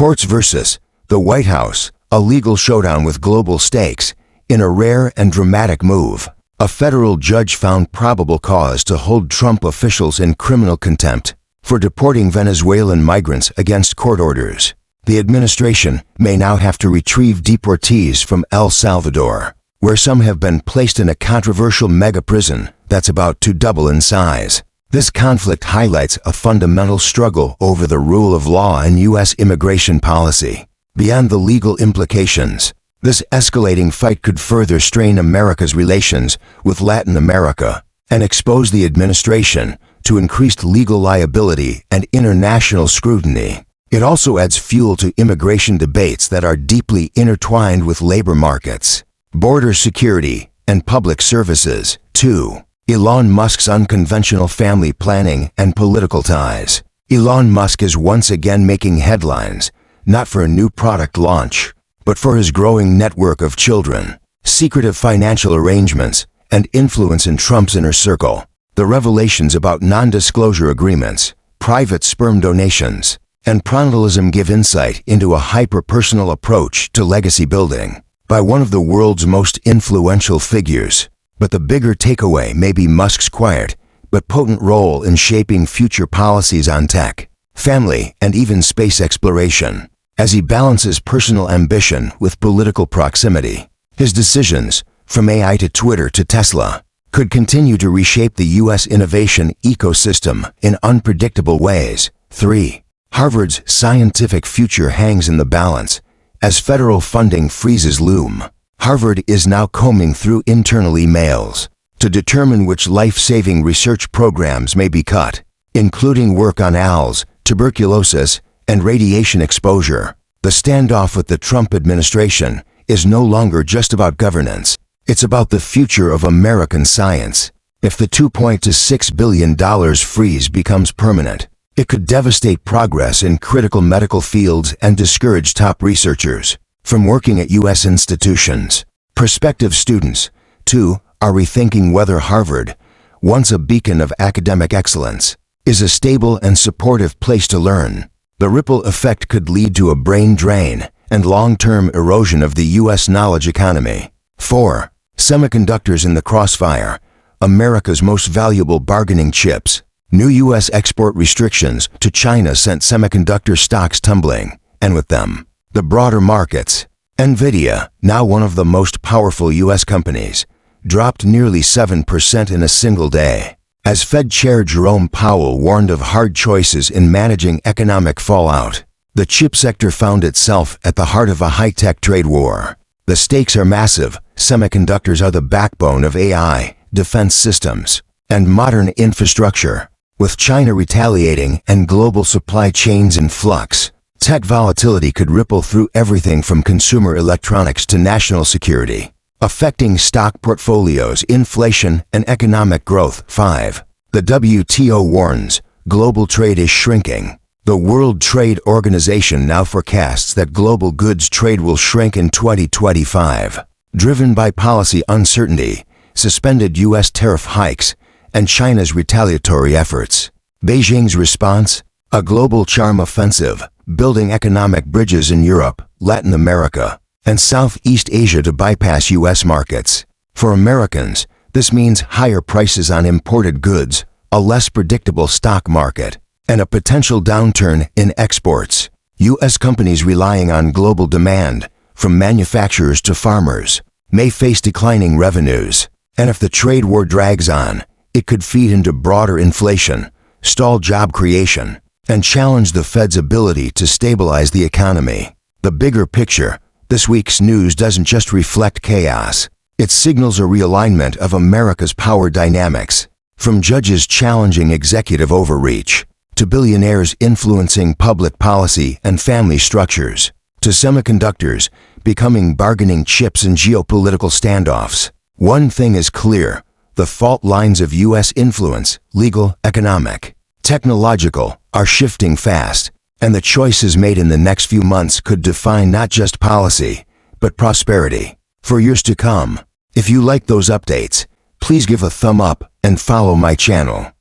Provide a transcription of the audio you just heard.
Courts versus the White House, a legal showdown with global stakes. In a rare and dramatic move, a federal judge found probable cause to hold Trump officials in criminal contempt for deporting Venezuelan migrants against court orders. The administration may now have to retrieve deportees from El Salvador, where some have been placed in a controversial mega prison that's about to double in size. This conflict highlights a fundamental struggle over the rule of law and U.S. immigration policy. Beyond the legal implications, this escalating fight could further strain America's relations with Latin America and expose the administration to increased legal liability and international scrutiny. It also adds fuel to immigration debates that are deeply intertwined with labor markets, border security, and public services. 2. Elon Musk's unconventional family planning and political ties. Elon Musk is once again making headlines, not for a new product launch, but for his growing network of children, secretive financial arrangements, and influence in Trump's inner circle. The revelations about non-disclosure agreements, private sperm donations, and pronatalism give insight into a hyper-personal approach to legacy building by one of the world's most influential figures. But the bigger takeaway may be Musk's quiet but potent role in shaping future policies on tech, family, and even space exploration. As he balances personal ambition with political proximity, his decisions, from AI to Twitter to Tesla, could continue to reshape the U.S. innovation ecosystem in unpredictable ways. 3. Harvard's scientific future hangs in the balance. As federal funding freezes loom, Harvard is now combing through internal emails to determine which life-saving research programs may be cut, including work on owls, tuberculosis, and radiation exposure. The standoff with the Trump administration is no longer just about governance. It's about the future of American science. If the $2.6 billion freeze becomes permanent, it could devastate progress in critical medical fields and discourage top researchers from working at U.S. institutions. Prospective students, too, are rethinking whether Harvard, once a beacon of academic excellence, is a stable and supportive place to learn. The ripple effect could lead to a brain drain and long-term erosion of the U.S. knowledge economy. 4. Semiconductors in the crossfire. America's most valuable bargaining chips. New U.S. export restrictions to China sent semiconductor stocks tumbling, and with them, the broader markets. NVIDIA, now one of the most powerful U.S. companies, dropped nearly 7% in a single day, as Fed Chair Jerome Powell warned of hard choices in managing economic fallout. The chip sector found itself at the heart of a high-tech trade war. The stakes are massive. Semiconductors are the backbone of AI, defense systems, and modern infrastructure. With China retaliating and global supply chains in flux, tech volatility could ripple through everything from consumer electronics to national security, affecting stock portfolios, inflation, and economic growth. 5. The WTO warns, global trade is shrinking. The World Trade Organization now forecasts that global goods trade will shrink in 2025, driven by policy uncertainty, suspended U.S. tariff hikes, and China's retaliatory efforts. Beijing's response? A global charm offensive, building economic bridges in Europe, Latin America, and Southeast Asia to bypass U.S. markets. For Americans, this means higher prices on imported goods, a less predictable stock market, and a potential downturn in exports. U.S. companies relying on global demand, from manufacturers to farmers, may face declining revenues. And if the trade war drags on, it could feed into broader inflation, stall job creation, and challenge the Fed's ability to stabilize the economy. The bigger picture, this week's news doesn't just reflect chaos. It signals a realignment of America's power dynamics, from judges challenging executive overreach, to billionaires influencing public policy and family structures, to semiconductors becoming bargaining chips in geopolitical standoffs. One thing is clear: the fault lines of U.S. influence, legal, economic, technological, are shifting fast, and the choices made in the next few months could define not just policy, but prosperity for years to come. If you like those updates, please give a thumb up and follow my channel.